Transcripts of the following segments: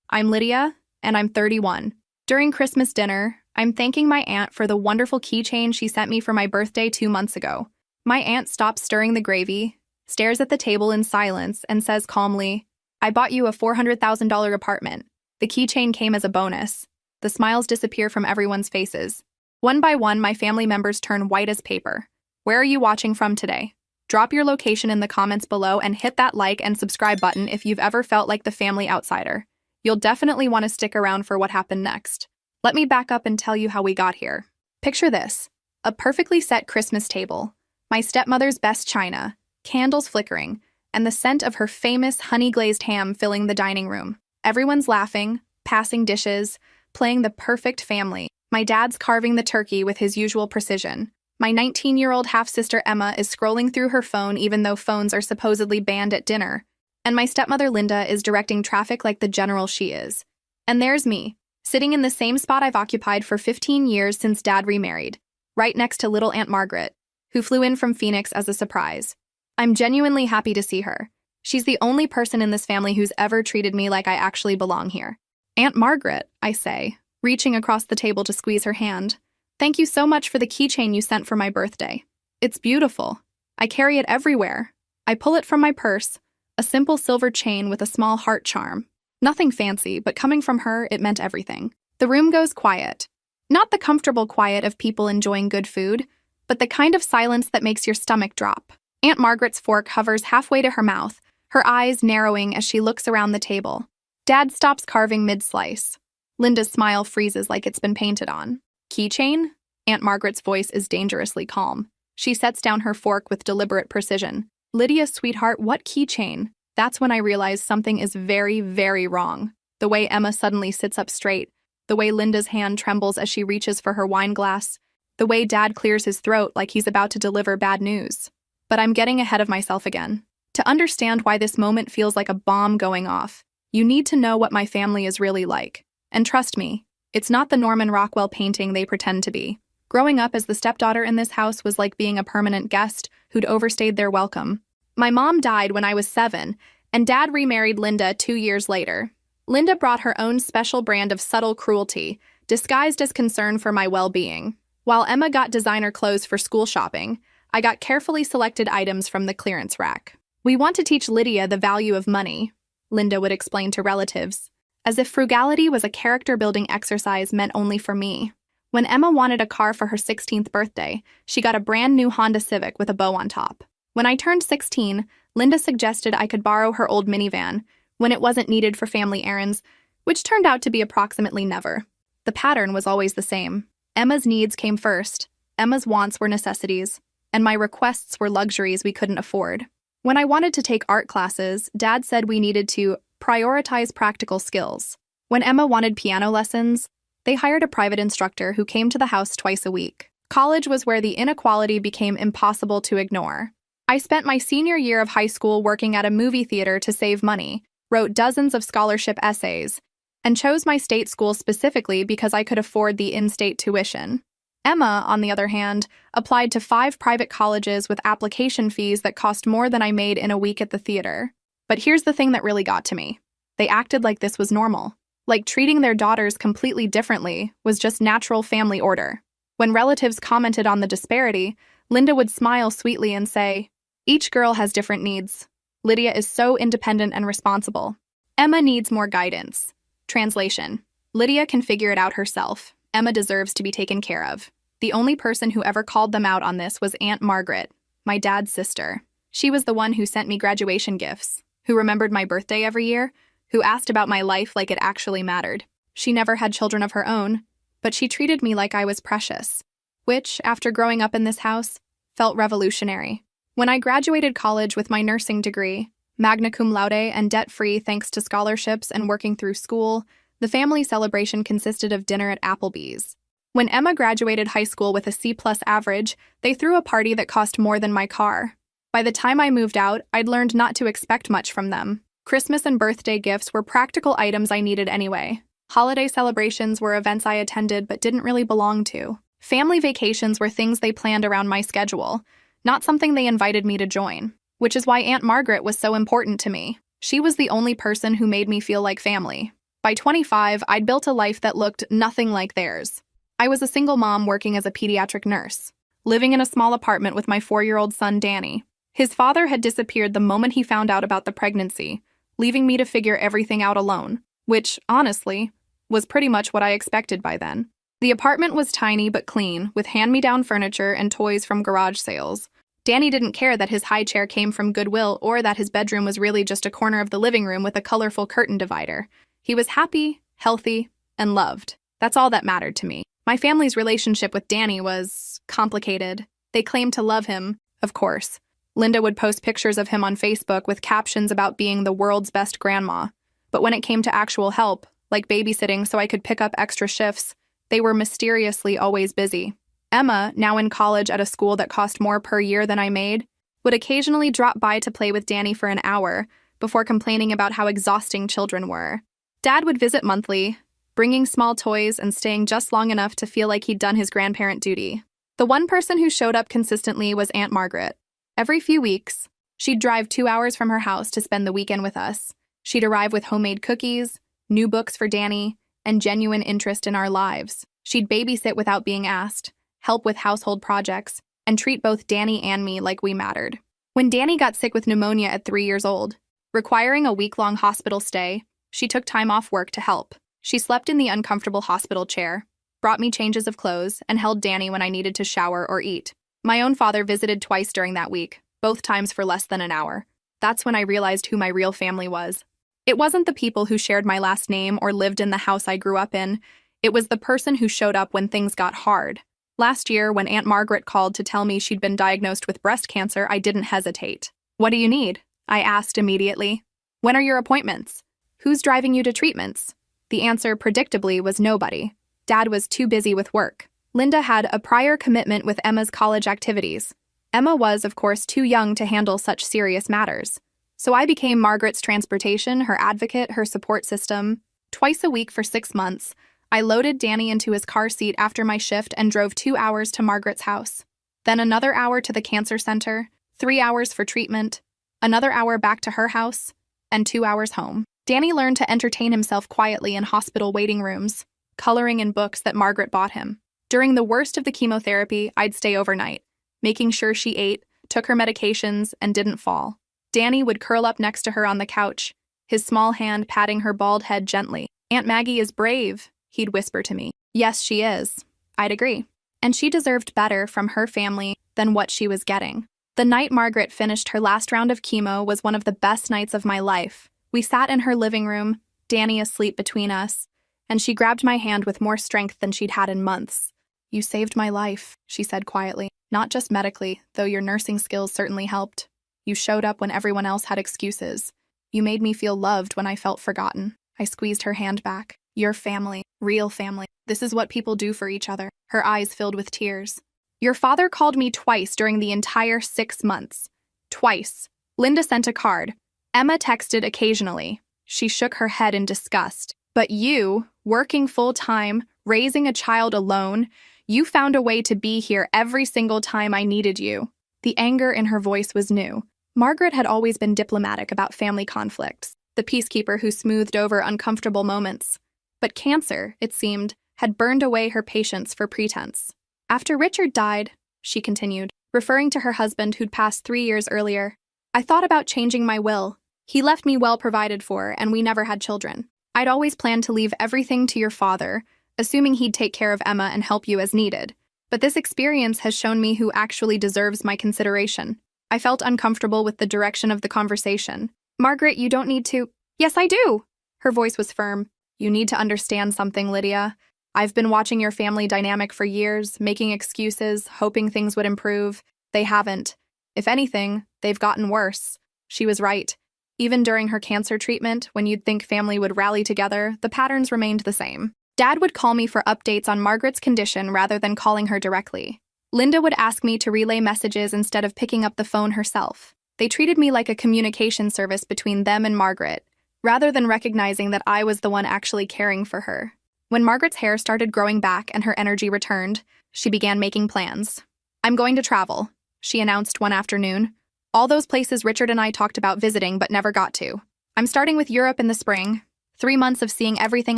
I'm Lydia, and I'm 31. During Christmas dinner, I'm thanking my aunt for the wonderful keychain she sent me for my birthday 2 months ago. My aunt stops stirring the gravy, stares at the table in silence, and says calmly, "I bought you a $400,000 apartment. The keychain came as a bonus." The smiles disappear from everyone's faces. One by one, my family members turn white as paper. Where are you watching from today? Drop your location in the comments below and hit that like and subscribe button if you've ever felt like the family outsider. You'll definitely want to stick around for what happened next. Let me back up and tell you how we got here. Picture this: a perfectly set Christmas table, my stepmother's best china, candles flickering, and the scent of her famous honey-glazed ham filling the dining room. Everyone's laughing, passing dishes, playing the perfect family. My dad's carving the turkey with his usual precision. My 19-year-old half-sister Emma is scrolling through her phone even though phones are supposedly banned at dinner. And my stepmother Linda is directing traffic like the general she is. And there's me, sitting in the same spot I've occupied for 15 years since Dad remarried, right next to little Aunt Margaret, who flew in from Phoenix as a surprise. I'm genuinely happy to see her. She's the only person in this family who's ever treated me like I actually belong here. "Aunt Margaret," I say, reaching across the table to squeeze her hand. "Thank you so much for the keychain you sent for my birthday. It's beautiful. I carry it everywhere." I pull it from my purse, a simple silver chain with a small heart charm. Nothing fancy, but coming from her, it meant everything. The room goes quiet. Not the comfortable quiet of people enjoying good food, but the kind of silence that makes your stomach drop. Aunt Margaret's fork hovers halfway to her mouth, her eyes narrowing as she looks around the table. Dad stops carving mid-slice. Linda's smile freezes like it's been painted on. "Keychain?" Aunt Margaret's voice is dangerously calm. She sets down her fork with deliberate precision. "Lydia, sweetheart, what keychain?" That's when I realize something is very, very wrong. The way Emma suddenly sits up straight, the way Linda's hand trembles as she reaches for her wine glass, the way Dad clears his throat like he's about to deliver bad news. But I'm getting ahead of myself again. To understand why this moment feels like a bomb going off, you need to know what my family is really like. And trust me, it's not the Norman Rockwell painting they pretend to be. Growing up as the stepdaughter in this house was like being a permanent guest who'd overstayed their welcome. My mom died when I was 7, and Dad remarried Linda 2 years later. Linda brought her own special brand of subtle cruelty, disguised as concern for my well-being. While Emma got designer clothes for school shopping, I got carefully selected items from the clearance rack. "We want to teach Lydia the value of money," Linda would explain to relatives, as if frugality was a character-building exercise meant only for me. When Emma wanted a car for her 16th birthday, she got a brand new Honda Civic with a bow on top. When I turned 16, Linda suggested I could borrow her old minivan when it wasn't needed for family errands, which turned out to be approximately never. The pattern was always the same. Emma's needs came first, Emma's wants were necessities, and my requests were luxuries we couldn't afford. When I wanted to take art classes, Dad said we needed to prioritize practical skills. When Emma wanted piano lessons, they hired a private instructor who came to the house twice a week. College was where the inequality became impossible to ignore. I spent my senior year of high school working at a movie theater to save money, wrote dozens of scholarship essays, and chose my state school specifically because I could afford the in-state tuition. Emma, on the other hand, applied to 5 private colleges with application fees that cost more than I made in a week at the theater. But here's the thing that really got to me. They acted like this was normal. Like treating their daughters completely differently was just natural family order. When relatives commented on the disparity, Linda would smile sweetly and say, "Each girl has different needs. Lydia is so independent and responsible. Emma needs more guidance." Translation: Lydia can figure it out herself. Emma deserves to be taken care of. The only person who ever called them out on this was Aunt Margaret, my dad's sister. She was the one who sent me graduation gifts, who remembered my birthday every year, who asked about my life like it actually mattered. She never had children of her own, but she treated me like I was precious, which, after growing up in this house, felt revolutionary. When I graduated college with my nursing degree, magna cum laude and debt-free thanks to scholarships and working through school, the family celebration consisted of dinner at Applebee's. When Emma graduated high school with a C+ average, they threw a party that cost more than my car. By the time I moved out, I'd learned not to expect much from them. Christmas and birthday gifts were practical items I needed anyway. Holiday celebrations were events I attended but didn't really belong to. Family vacations were things they planned around my schedule, not something they invited me to join. Which is why Aunt Margaret was so important to me. She was the only person who made me feel like family. By 25, I'd built a life that looked nothing like theirs. I was a single mom working as a pediatric nurse, living in a small apartment with my 4-year-old son, Danny. His father had disappeared the moment he found out about the pregnancy, leaving me to figure everything out alone, which, honestly, was pretty much what I expected by then. The apartment was tiny but clean, with hand-me-down furniture and toys from garage sales. Danny didn't care that his high chair came from Goodwill or that his bedroom was really just a corner of the living room with a colorful curtain divider. He was happy, healthy, and loved. That's all that mattered to me. My family's relationship with Danny was complicated. They claimed to love him, of course. Linda would post pictures of him on Facebook with captions about being the world's best grandma. But when it came to actual help, like babysitting so I could pick up extra shifts, they were mysteriously always busy. Emma, now in college at a school that cost more per year than I made, would occasionally drop by to play with Danny for an hour before complaining about how exhausting children were. Dad would visit monthly, bringing small toys and staying just long enough to feel like he'd done his grandparent duty. The one person who showed up consistently was Aunt Margaret. Every few weeks, she'd drive 2 hours from her house to spend the weekend with us. She'd arrive with homemade cookies, new books for Danny, and genuine interest in our lives. She'd babysit without being asked, help with household projects, and treat both Danny and me like we mattered. When Danny got sick with pneumonia at 3 years old, requiring a week-long hospital stay, she took time off work to help. She slept in the uncomfortable hospital chair, brought me changes of clothes, and held Danny when I needed to shower or eat. My own father visited twice during that week, both times for less than an hour. That's when I realized who my real family was. It wasn't the people who shared my last name or lived in the house I grew up in. It was the person who showed up when things got hard. Last year, when Aunt Margaret called to tell me she'd been diagnosed with breast cancer, I didn't hesitate. "What do you need?" I asked immediately. "When are your appointments? Who's driving you to treatments?" The answer, predictably, was nobody. Dad was too busy with work. Linda had a prior commitment with Emma's college activities. Emma was, of course, too young to handle such serious matters. So I became Margaret's transportation, her advocate, her support system. Twice a week for 6 months, I loaded Danny into his car seat after my shift and drove 2 hours to Margaret's house. Then another hour to the cancer center, 3 hours for treatment, another hour back to her house, and 2 hours home. Danny learned to entertain himself quietly in hospital waiting rooms, coloring in books that Margaret bought him. During the worst of the chemotherapy, I'd stay overnight, making sure she ate, took her medications, and didn't fall. Danny would curl up next to her on the couch, his small hand patting her bald head gently. "Aunt Maggie is brave," he'd whisper to me. "Yes, she is." I'd agree. And she deserved better from her family than what she was getting. The night Margaret finished her last round of chemo was one of the best nights of my life. We sat in her living room, Danny asleep between us, and she grabbed my hand with more strength than she'd had in months. "You saved my life," she said quietly. "Not just medically, though your nursing skills certainly helped. You showed up when everyone else had excuses. You made me feel loved when I felt forgotten." I squeezed her hand back. "Your family, real family. This is what people do for each other." Her eyes filled with tears. "Your father called me twice during the entire 6 months. Twice." Linda sent a card. Emma texted occasionally. She shook her head in disgust. "But you, working full-time, raising a child alone, you found a way to be here every single time I needed you." The anger in her voice was new. Margaret had always been diplomatic about family conflicts, the peacekeeper who smoothed over uncomfortable moments. But cancer, it seemed, had burned away her patience for pretense. "After Richard died," she continued, referring to her husband who'd passed 3 years earlier, "I thought about changing my will. He left me well provided for, and we never had children. I'd always planned to leave everything to your father, assuming he'd take care of Emma and help you as needed. But this experience has shown me who actually deserves my consideration." I felt uncomfortable with the direction of the conversation. "Margaret, you don't need to—" "Yes, I do!" Her voice was firm. "You need to understand something, Lydia. I've been watching your family dynamic for years, making excuses, hoping things would improve. They haven't. If anything, they've gotten worse." She was right. Even during her cancer treatment, when you'd think family would rally together, the patterns remained the same. Dad would call me for updates on Margaret's condition rather than calling her directly. Linda would ask me to relay messages instead of picking up the phone herself. They treated me like a communication service between them and Margaret, rather than recognizing that I was the one actually caring for her. When Margaret's hair started growing back and her energy returned, she began making plans. "I'm going to travel," she announced one afternoon. "All those places Richard and I talked about visiting but never got to. I'm starting with Europe in the spring, 3 months of seeing everything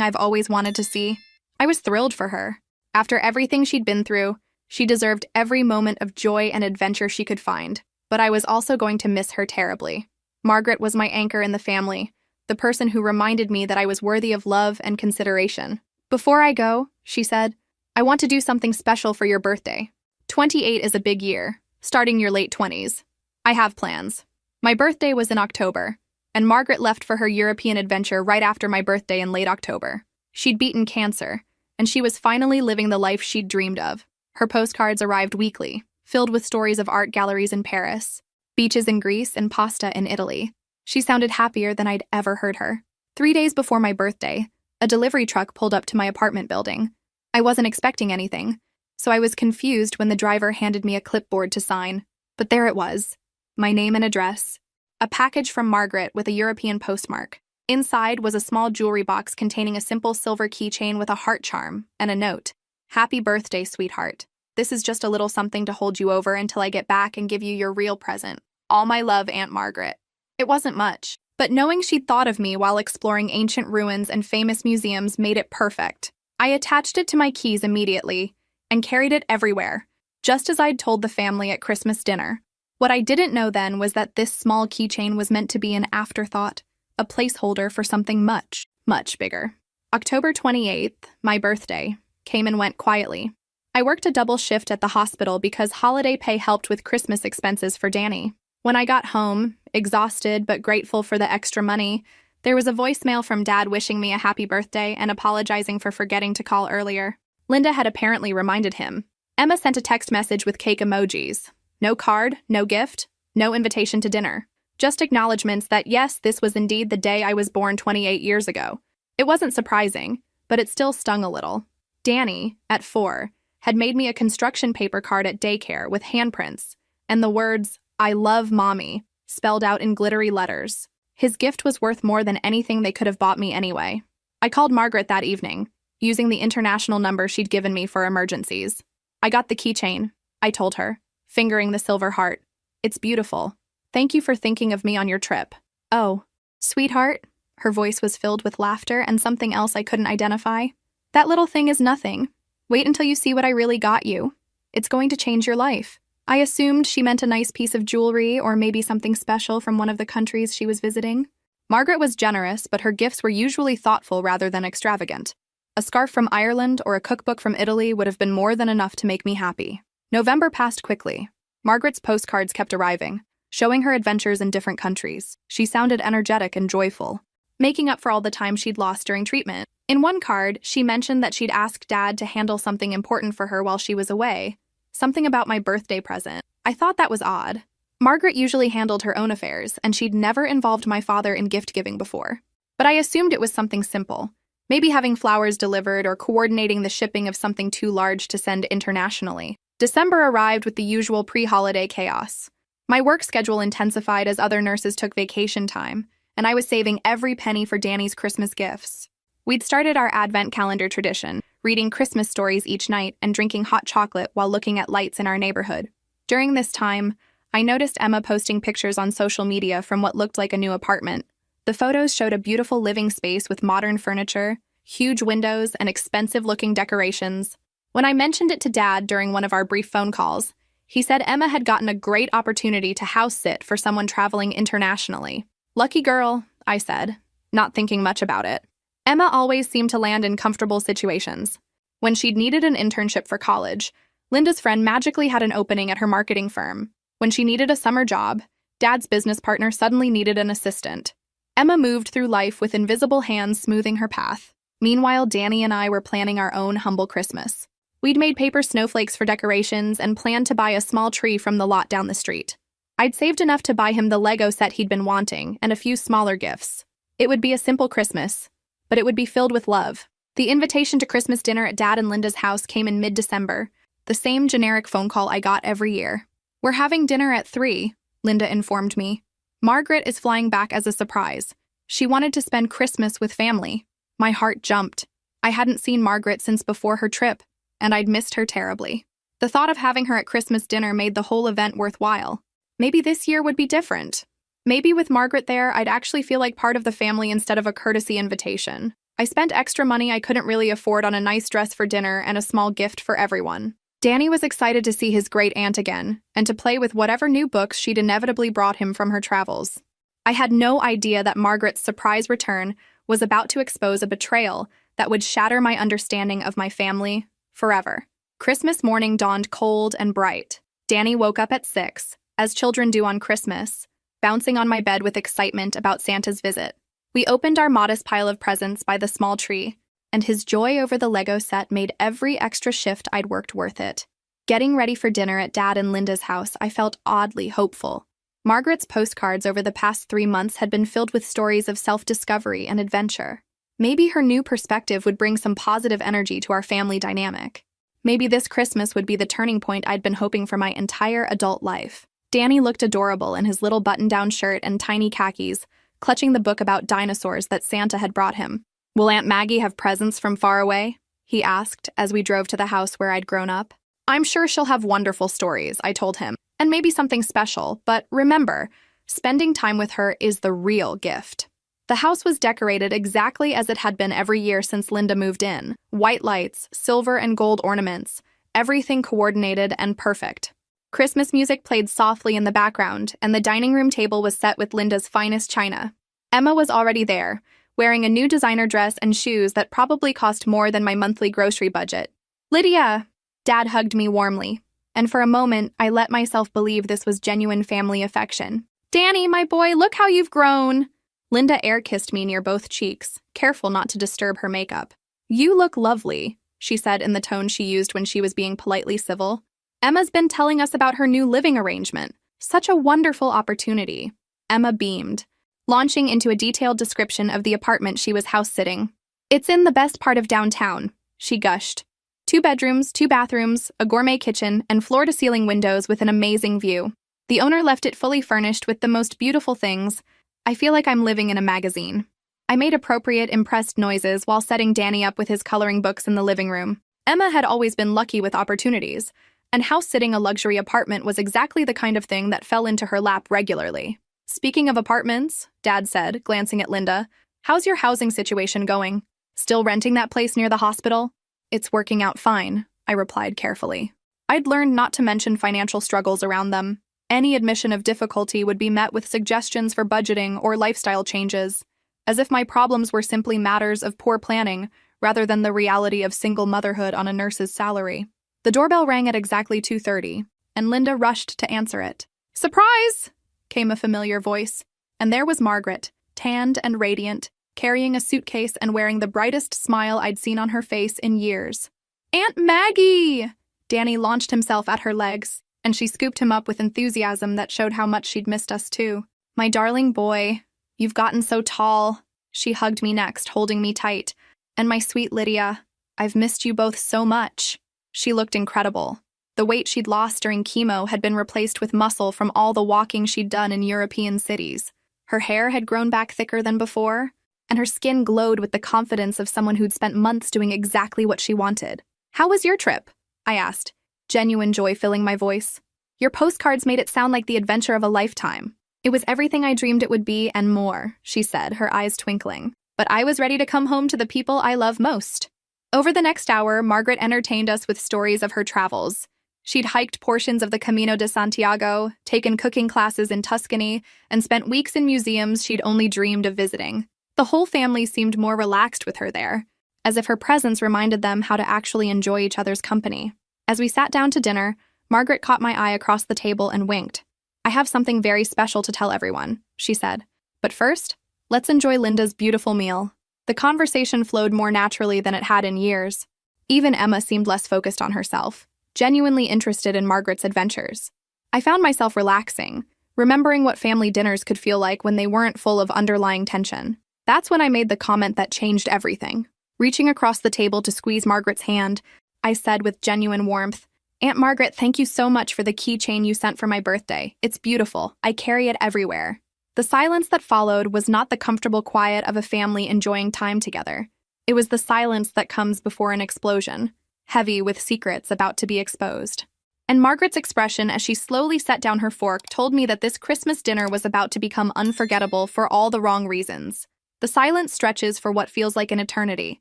I've always wanted to see. I was thrilled for her. After everything she'd been through, she deserved every moment of joy and adventure she could find. But I was also going to miss her terribly. Margaret was my anchor in the family, the person who reminded me that I was worthy of love and consideration. "Before I go," she said, "I want to do something special for your birthday. 28 is a big year, starting your late 20s. I have plans." My birthday was in October, and Margaret left for her European adventure right after my birthday in late October. She'd beaten cancer, and she was finally living the life she'd dreamed of. Her postcards arrived weekly, filled with stories of art galleries in Paris, beaches in Greece, and pasta in Italy. She sounded happier than I'd ever heard her. 3 days before my birthday, a delivery truck pulled up to my apartment building. I wasn't expecting anything, so I was confused when the driver handed me a clipboard to sign. But there it was, my name and address. A package from Margaret with a European postmark. Inside was a small jewelry box containing a simple silver keychain with a heart charm and a note. "Happy birthday, sweetheart. This is just a little something to hold you over until I get back and give you your real present. All my love, Aunt Margaret." It wasn't much, but knowing she'd thought of me while exploring ancient ruins and famous museums made it perfect. I attached it to my keys immediately and carried it everywhere, just as I'd told the family at Christmas dinner. What I didn't know then was that this small keychain was meant to be an afterthought, a placeholder for something much, much bigger. October 28th, my birthday, came and went quietly. I worked a double shift at the hospital because holiday pay helped with Christmas expenses for Danny. When I got home, exhausted but grateful for the extra money, there was a voicemail from Dad wishing me a happy birthday and apologizing for forgetting to call earlier. Linda had apparently reminded him. Emma sent a text message with cake emojis. No card, no gift, no invitation to dinner. Just acknowledgments that yes, this was indeed the day I was born 28 years ago. It wasn't surprising, but it still stung a little. Danny, at 4, had made me a construction paper card at daycare with handprints and the words, "I love Mommy," spelled out in glittery letters. His gift was worth more than anything they could have bought me anyway. I called Margaret that evening, using the international number she'd given me for emergencies. "I got the keychain," I told her, fingering the silver heart. "It's beautiful. Thank you for thinking of me on your trip." "Oh, sweetheart," her voice was filled with laughter and something else I couldn't identify. "That little thing is nothing. Wait until you see what I really got you. It's going to change your life." I assumed she meant a nice piece of jewelry or maybe something special from one of the countries she was visiting. Margaret was generous, but her gifts were usually thoughtful rather than extravagant. A scarf from Ireland or a cookbook from Italy would have been more than enough to make me happy. November passed quickly. Margaret's postcards kept arriving, showing her adventures in different countries. She sounded energetic and joyful, making up for all the time she'd lost during treatment. In one card, she mentioned that she'd asked Dad to handle something important for her while she was away. Something about my birthday present. I thought that was odd. Margaret usually handled her own affairs, and she'd never involved my father in gift-giving before. But I assumed it was something simple. Maybe having flowers delivered or coordinating the shipping of something too large to send internationally. December arrived with the usual pre-holiday chaos. My work schedule intensified as other nurses took vacation time, and I was saving every penny for Danny's Christmas gifts. We'd started our Advent calendar tradition, reading Christmas stories each night and drinking hot chocolate while looking at lights in our neighborhood. During this time, I noticed Emma posting pictures on social media from what looked like a new apartment. The photos showed a beautiful living space with modern furniture, huge windows, and expensive-looking decorations. When I mentioned it to Dad during one of our brief phone calls, he said Emma had gotten a great opportunity to house sit for someone traveling internationally. "Lucky girl," I said, not thinking much about it. Emma always seemed to land in comfortable situations. When she'd needed an internship for college, Linda's friend magically had an opening at her marketing firm. When she needed a summer job, Dad's business partner suddenly needed an assistant. Emma moved through life with invisible hands smoothing her path. Meanwhile, Danny and I were planning our own humble Christmas. We'd made paper snowflakes for decorations and planned to buy a small tree from the lot down the street. I'd saved enough to buy him the Lego set he'd been wanting and a few smaller gifts. It would be a simple Christmas, but it would be filled with love. The invitation to Christmas dinner at Dad and Linda's house came in mid-December, the same generic phone call I got every year. "We're having dinner at 3, Linda informed me. "Margaret is flying back as a surprise. She wanted to spend Christmas with family." My heart jumped. I hadn't seen Margaret since before her trip, and I'd missed her terribly. The thought of having her at Christmas dinner made the whole event worthwhile. Maybe this year would be different. Maybe with Margaret there, I'd actually feel like part of the family instead of a courtesy invitation. I spent extra money I couldn't really afford on a nice dress for dinner and a small gift for everyone. Danny was excited to see his great aunt again, and to play with whatever new books she'd inevitably brought him from her travels. I had no idea that Margaret's surprise return was about to expose a betrayal that would shatter my understanding of my family forever. Christmas morning dawned cold and bright. Danny woke up at 6, as children do on Christmas, bouncing on my bed with excitement about Santa's visit. We opened our modest pile of presents by the small tree, and his joy over the Lego set made every extra shift I'd worked worth it. Getting ready for dinner at Dad and Linda's house, I felt oddly hopeful. Margaret's postcards over the past 3 months had been filled with stories of self-discovery and adventure. Maybe her new perspective would bring some positive energy to our family dynamic. Maybe this Christmas would be the turning point I'd been hoping for my entire adult life. Danny looked adorable in his little button-down shirt and tiny khakis, clutching the book about dinosaurs that Santa had brought him. "Will Aunt Maggie have presents from far away?" he asked as we drove to the house where I'd grown up. "I'm sure she'll have wonderful stories," I told him, "and maybe something special, but remember, spending time with her is the real gift." The house was decorated exactly as it had been every year since Linda moved in. White lights, silver and gold ornaments, everything coordinated and perfect. Christmas music played softly in the background, and the dining room table was set with Linda's finest china. Emma was already there, wearing a new designer dress and shoes that probably cost more than my monthly grocery budget. "Lydia!" Dad hugged me warmly, and for a moment, I let myself believe this was genuine family affection. "Danny, my boy, look how you've grown!" Linda air-kissed me near both cheeks, careful not to disturb her makeup. "You look lovely," she said in the tone she used when she was being politely civil. "Emma's been telling us about her new living arrangement. Such a wonderful opportunity." Emma beamed, launching into a detailed description of the apartment she was house-sitting. "It's in the best part of downtown," she gushed. 2 bedrooms, 2 bathrooms, a gourmet kitchen, and floor-to-ceiling windows with an amazing view. The owner left it fully furnished with the most beautiful things. I feel like I'm living in a magazine. I made appropriate, impressed noises while setting Danny up with his coloring books in the living room. Emma had always been lucky with opportunities, and house-sitting a luxury apartment was exactly the kind of thing that fell into her lap regularly. "Speaking of apartments," Dad said, glancing at Linda, "how's your housing situation going? Still renting that place near the hospital?" "It's working out fine," I replied carefully. I'd learned not to mention financial struggles around them. Any admission of difficulty would be met with suggestions for budgeting or lifestyle changes, as if my problems were simply matters of poor planning rather than the reality of single motherhood on a nurse's salary. The doorbell rang at exactly 2:30, and Linda rushed to answer it. "Surprise!" came a familiar voice, and there was Margaret, tanned and radiant, carrying a suitcase and wearing the brightest smile I'd seen on her face in years. "Aunt Maggie!" Danny launched himself at her legs, and she scooped him up with enthusiasm that showed how much she'd missed us too. "My darling boy, you've gotten so tall." She hugged me next, holding me tight. "And my sweet Lydia, I've missed you both so much." She looked incredible. The weight she'd lost during chemo had been replaced with muscle from all the walking she'd done in European cities. Her hair had grown back thicker than before, and her skin glowed with the confidence of someone who'd spent months doing exactly what she wanted. "How was your trip?" I asked, genuine joy filling my voice. "Your postcards made it sound like the adventure of a lifetime." "It was everything I dreamed it would be and more," she said, her eyes twinkling. "But I was ready to come home to the people I love most." Over the next hour, Margaret entertained us with stories of her travels. She'd hiked portions of the Camino de Santiago, taken cooking classes in Tuscany, and spent weeks in museums she'd only dreamed of visiting. The whole family seemed more relaxed with her there, as if her presence reminded them how to actually enjoy each other's company. As we sat down to dinner, Margaret caught my eye across the table and winked. "I have something very special to tell everyone," she said. "But first, let's enjoy Linda's beautiful meal." The conversation flowed more naturally than it had in years. Even Emma seemed less focused on herself, genuinely interested in Margaret's adventures. I found myself relaxing, remembering what family dinners could feel like when they weren't full of underlying tension. That's when I made the comment that changed everything. Reaching across the table to squeeze Margaret's hand, I said with genuine warmth, "Aunt Margaret, thank you so much for the keychain you sent for my birthday. It's beautiful. I carry it everywhere." The silence that followed was not the comfortable quiet of a family enjoying time together. It was the silence that comes before an explosion, heavy with secrets about to be exposed. And Margaret's expression as she slowly set down her fork told me that this Christmas dinner was about to become unforgettable for all the wrong reasons. The silence stretches for what feels like an eternity.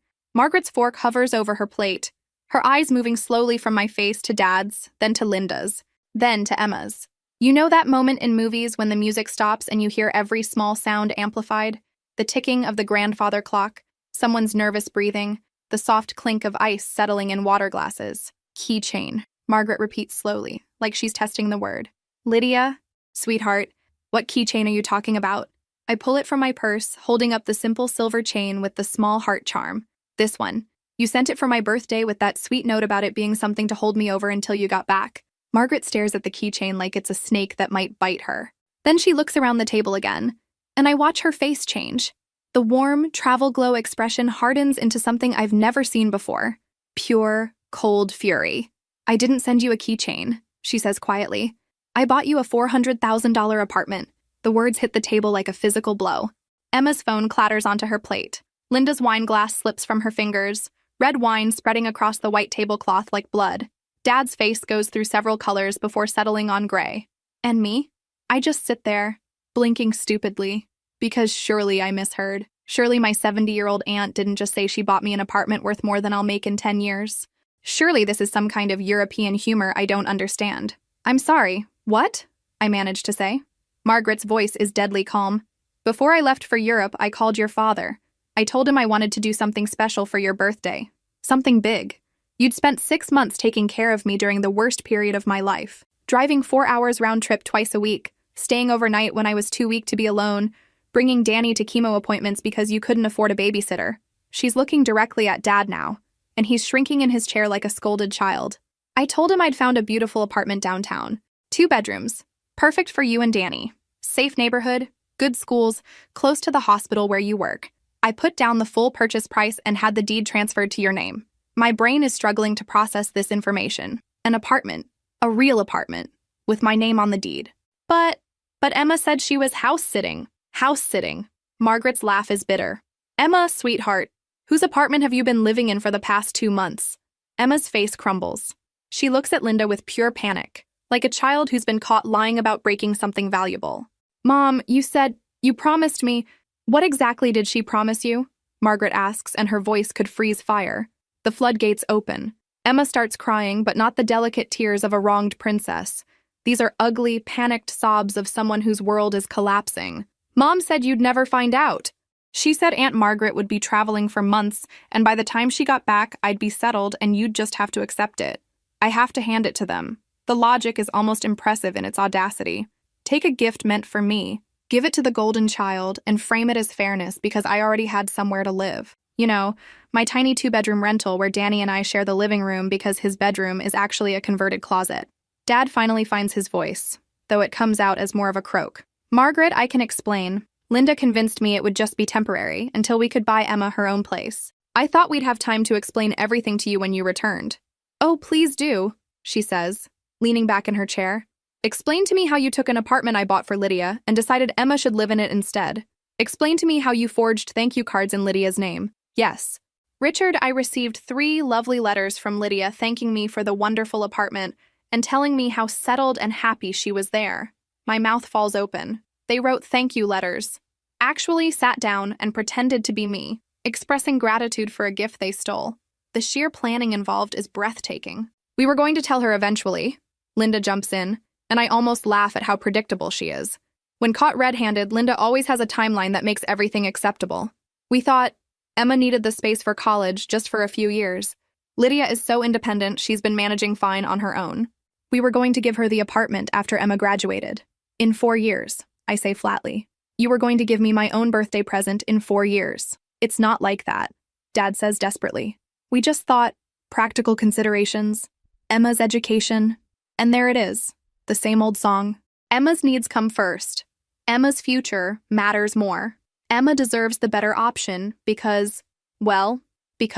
Margaret's fork hovers over her plate, her eyes moving slowly from my face to Dad's, then to Linda's, then to Emma's. You know that moment in movies when the music stops and you hear every small sound amplified? The ticking of the grandfather clock, someone's nervous breathing, the soft clink of ice settling in water glasses. Keychain, Margaret repeats slowly, like she's testing the word. Lydia, sweetheart, what keychain are you talking about? I pull it from my purse, holding up the simple silver chain with the small heart charm. This one. You sent it for my birthday with that sweet note about it being something to hold me over until you got back. Margaret stares at the keychain like it's a snake that might bite her. Then she looks around the table again, and I watch her face change. The warm, travel glow expression hardens into something I've never seen before. Pure, cold fury. I didn't send you a keychain, she says quietly. I bought you a $400,000 apartment. The words hit the table like a physical blow. Emma's phone clatters onto her plate. Linda's wine glass slips from her fingers, red wine spreading across the white tablecloth like blood. Dad's face goes through several colors before settling on gray. And me? I just sit there, blinking stupidly, because surely I misheard. Surely my 70-year-old aunt didn't just say she bought me an apartment worth more than I'll make in 10 years. Surely this is some kind of European humor I don't understand. I'm sorry, what? I managed to say. Margaret's voice is deadly calm. Before I left for Europe, I called your father. I told him I wanted to do something special for your birthday. Something big. You'd spent 6 months taking care of me during the worst period of my life. Driving 4 hours round trip twice a week, staying overnight when I was too weak to be alone, bringing Danny to chemo appointments because you couldn't afford a babysitter. She's looking directly at Dad now, and he's shrinking in his chair like a scolded child. I told him I'd found a beautiful apartment downtown. 2 bedrooms. Perfect for you and Danny. Safe neighborhood, good schools, close to the hospital where you work. I put down the full purchase price and had the deed transferred to your name. My brain is struggling to process this information. An apartment. A real apartment. With my name on the deed. But Emma said she was house-sitting. House-sitting. Margaret's laugh is bitter. Emma, sweetheart, whose apartment have you been living in for the past 2 months? Emma's face crumbles. She looks at Linda with pure panic, like a child who's been caught lying about breaking something valuable. Mom, you promised me. What exactly did she promise you? Margaret asks, and her voice could freeze fire. The floodgates open. Emma starts crying, but not the delicate tears of a wronged princess. These are ugly, panicked sobs of someone whose world is collapsing. Mom said you'd never find out. She said Aunt Margaret would be traveling for months, and by the time she got back, I'd be settled and you'd just have to accept it. I have to hand it to them. The logic is almost impressive in its audacity. Take a gift meant for me, give it to the golden child, and frame it as fairness because I already had somewhere to live. You know, my tiny 2-bedroom rental where Danny and I share the living room because his bedroom is actually a converted closet. Dad finally finds his voice, though it comes out as more of a croak. Margaret, I can explain. Linda convinced me it would just be temporary until we could buy Emma her own place. I thought we'd have time to explain everything to you when you returned. Oh, please do, she says, leaning back in her chair. Explain to me how you took an apartment I bought for Lydia and decided Emma should live in it instead. Explain to me how you forged thank you cards in Lydia's name. Yes. Richard, I received 3 lovely letters from Lydia thanking me for the wonderful apartment and telling me how settled and happy she was there. My mouth falls open. They wrote thank you letters. Actually sat down and pretended to be me, expressing gratitude for a gift they stole. The sheer planning involved is breathtaking. We were going to tell her eventually. Linda jumps in, and I almost laugh at how predictable she is. When caught red-handed, Linda always has a timeline that makes everything acceptable. We thought Emma needed the space for college just for a few years. Lydia is so independent, she's been managing fine on her own. We were going to give her the apartment after Emma graduated. In 4 years, I say flatly. You were going to give me my own birthday present in 4 years. It's not like that, Dad says desperately. We just thought, practical considerations, Emma's education, and there it is, the same old song. Emma's needs come first. Emma's future matters more. Emma deserves the better option because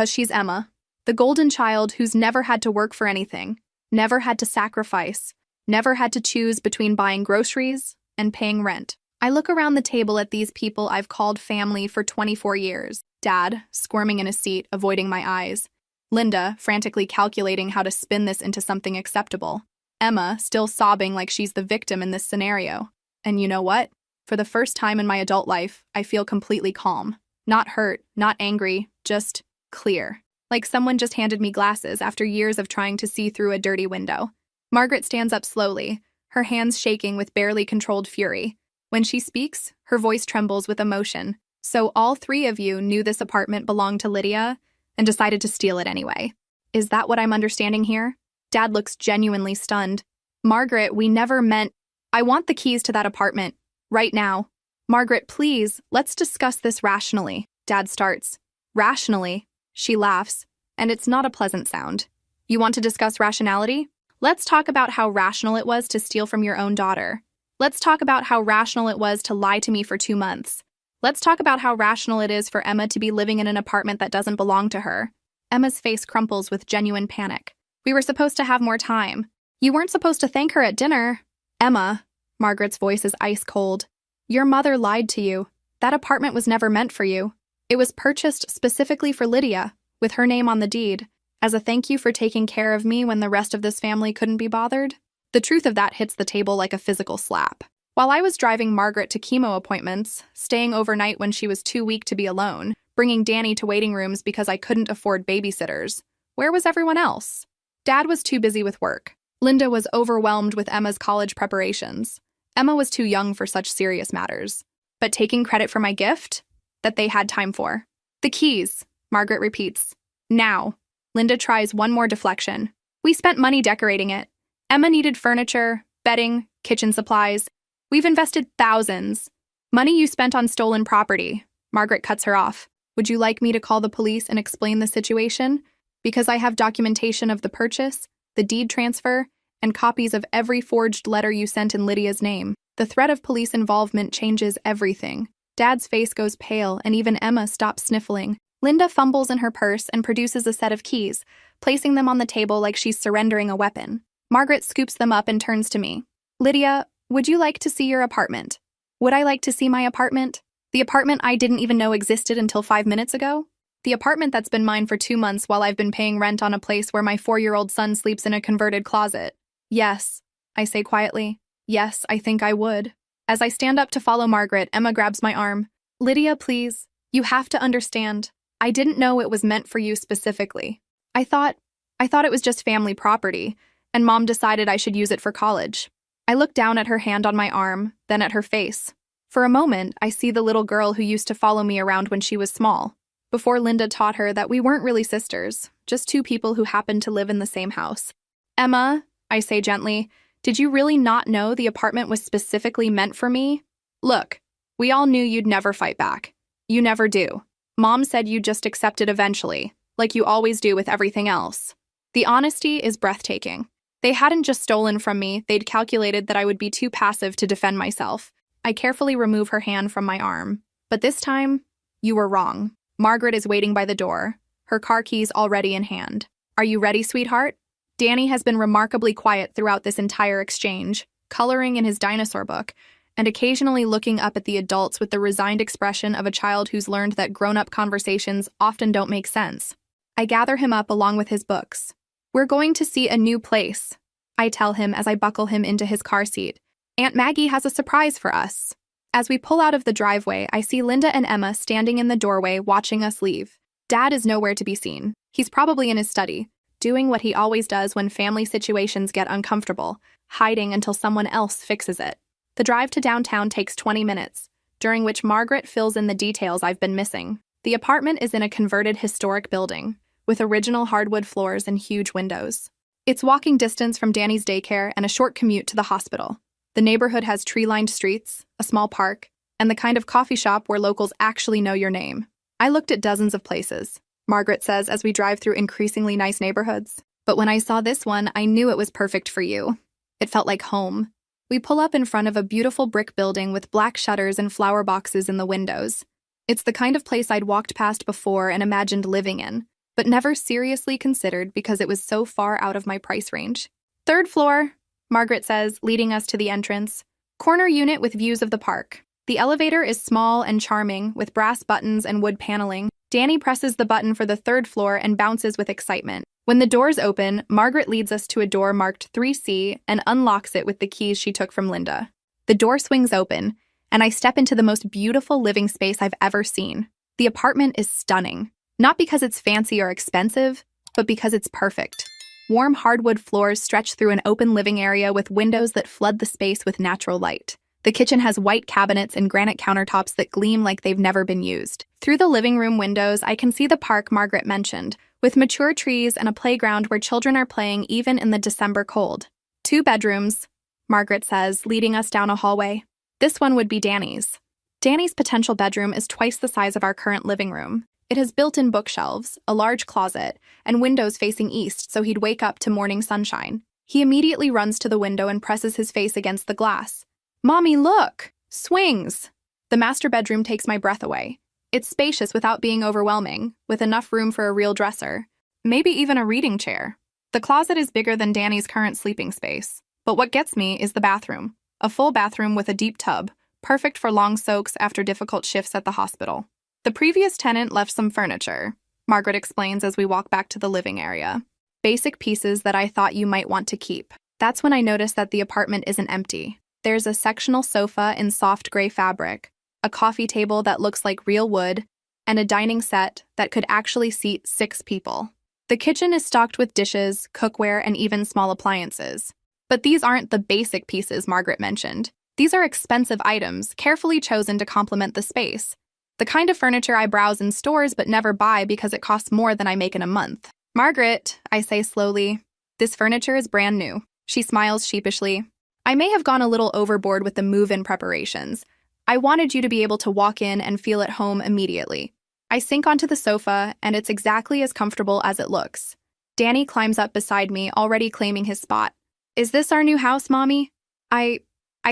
she's Emma, the golden child who's never had to work for anything, never had to sacrifice, never had to choose between buying groceries and paying rent. I look around the table at these people I've called family for 24 years. Dad, squirming in his seat, avoiding my eyes. Linda, frantically calculating how to spin this into something acceptable. Emma, still sobbing like she's the victim in this scenario. And you know what? For the first time in my adult life, I feel completely calm. Not hurt, not angry, just clear. Like someone just handed me glasses after years of trying to see through a dirty window. Margaret stands up slowly, her hands shaking with barely controlled fury. When she speaks, her voice trembles with emotion. So all three of you knew this apartment belonged to Lydia and decided to steal it anyway. Is that what I'm understanding here? Dad looks genuinely stunned. Margaret, we never meant— I want the keys to that apartment. Right now. Margaret, please, let's discuss this rationally. Dad starts. Rationally? She laughs, and it's not a pleasant sound. You want to discuss rationality? Let's talk about how rational it was to steal from your own daughter. Let's talk about how rational it was to lie to me for 2 months. Let's talk about how rational it is for Emma to be living in an apartment that doesn't belong to her. Emma's face crumples with genuine panic. We were supposed to have more time. You weren't supposed to thank her at dinner. Emma, Margaret's voice is ice cold. Your mother lied to you. That apartment was never meant for you. It was purchased specifically for Lydia, with her name on the deed, as a thank you for taking care of me when the rest of this family couldn't be bothered. The truth of that hits the table like a physical slap. While I was driving Margaret to chemo appointments, staying overnight when she was too weak to be alone, bringing Danny to waiting rooms because I couldn't afford babysitters, where was everyone else? Dad was too busy with work. Linda was overwhelmed with Emma's college preparations. Emma was too young for such serious matters. But taking credit for my gift? That they had time for. The keys, Margaret repeats. Now. Linda tries one more deflection. We spent money decorating it. Emma needed furniture, bedding, kitchen supplies. We've invested thousands. Money you spent on stolen property. Margaret cuts her off. Would you like me to call the police and explain the situation? Because I have documentation of the purchase, the deed transfer, and copies of every forged letter you sent in Lydia's name. The threat of police involvement changes everything. Dad's face goes pale, and even Emma stops sniffling. Linda fumbles in her purse and produces a set of keys, placing them on the table like she's surrendering a weapon. Margaret scoops them up and turns to me. Lydia, would you like to see your apartment? Would I like to see my apartment? The apartment I didn't even know existed until 5 minutes ago? The apartment that's been mine for 2 months while I've been paying rent on a place where my 4-year-old son sleeps in a converted closet. Yes, I say quietly. Yes, I think I would. As I stand up to follow Margaret, Emma grabs my arm. Lydia, please. You have to understand. I didn't know it was meant for you specifically. I thought it was just family property, and Mom decided I should use it for college. I look down at her hand on my arm, then at her face. For a moment, I see the little girl who used to follow me around when she was small, before Linda taught her that we weren't really sisters, just 2 people who happened to live in the same house. Emma, I say gently, did you really not know the apartment was specifically meant for me? Look, we all knew you'd never fight back. You never do. Mom said you'd just accept it eventually, like you always do with everything else. The honesty is breathtaking. They hadn't just stolen from me, they'd calculated that I would be too passive to defend myself. I carefully remove her hand from my arm. But this time, you were wrong. Margaret is waiting by the door, her car keys already in hand. Are you ready, sweetheart? Danny has been remarkably quiet throughout this entire exchange, coloring in his dinosaur book, and occasionally looking up at the adults with the resigned expression of a child who's learned that grown-up conversations often don't make sense. I gather him up along with his books. We're going to see a new place, I tell him as I buckle him into his car seat. Aunt Maggie has a surprise for us. As we pull out of the driveway, I see Linda and Emma standing in the doorway watching us leave. Dad is nowhere to be seen. He's probably in his study, doing what he always does when family situations get uncomfortable, hiding until someone else fixes it. The drive to downtown takes 20 minutes, during which Margaret fills in the details I've been missing. The apartment is in a converted historic building, with original hardwood floors and huge windows. It's walking distance from Danny's daycare and a short commute to the hospital. The neighborhood has tree-lined streets, a small park, and the kind of coffee shop where locals actually know your name. I looked at dozens of places, Margaret says as we drive through increasingly nice neighborhoods. But when I saw this one, I knew it was perfect for you. It felt like home. We pull up in front of a beautiful brick building with black shutters and flower boxes in the windows. It's the kind of place I'd walked past before and imagined living in, but never seriously considered because it was so far out of my price range. 3rd floor, Margaret says, leading us to the entrance. Corner unit with views of the park. The elevator is small and charming, with brass buttons and wood paneling. Danny presses the button for the 3rd floor and bounces with excitement. When the doors open, Margaret leads us to a door marked 3C and unlocks it with the keys she took from Linda. The door swings open, and I step into the most beautiful living space I've ever seen. The apartment is stunning, not because it's fancy or expensive, but because it's perfect. Warm hardwood floors stretch through an open living area with windows that flood the space with natural light. The kitchen has white cabinets and granite countertops that gleam like they've never been used. Through the living room windows, I can see the park Margaret mentioned, with mature trees and a playground where children are playing even in the December cold. 2 bedrooms, Margaret says, leading us down a hallway. This one would be Danny's. Danny's potential bedroom is twice the size of our current living room. It has built-in bookshelves, a large closet, and windows facing east so he'd wake up to morning sunshine. He immediately runs to the window and presses his face against the glass. "Mommy, look! Swings!" The master bedroom takes my breath away. It's spacious without being overwhelming, with enough room for a real dresser. Maybe even a reading chair. The closet is bigger than Danny's current sleeping space. But what gets me is the bathroom. A full bathroom with a deep tub, perfect for long soaks after difficult shifts at the hospital. The previous tenant left some furniture, Margaret explains as we walk back to the living area. Basic pieces that I thought you might want to keep. That's when I notice that the apartment isn't empty. There's a sectional sofa in soft gray fabric, a coffee table that looks like real wood, and a dining set that could actually seat 6 people. The kitchen is stocked with dishes, cookware, and even small appliances. But these aren't the basic pieces Margaret mentioned. These are expensive items, carefully chosen to complement the space. The kind of furniture I browse in stores but never buy because it costs more than I make in a month. "Margaret," I say slowly, "this furniture is brand new." She smiles sheepishly. "I may have gone a little overboard with the move-in preparations. I wanted you to be able to walk in and feel at home immediately." I sink onto the sofa, and it's exactly as comfortable as it looks. Danny climbs up beside me, already claiming his spot. "Is this our new house, Mommy?" I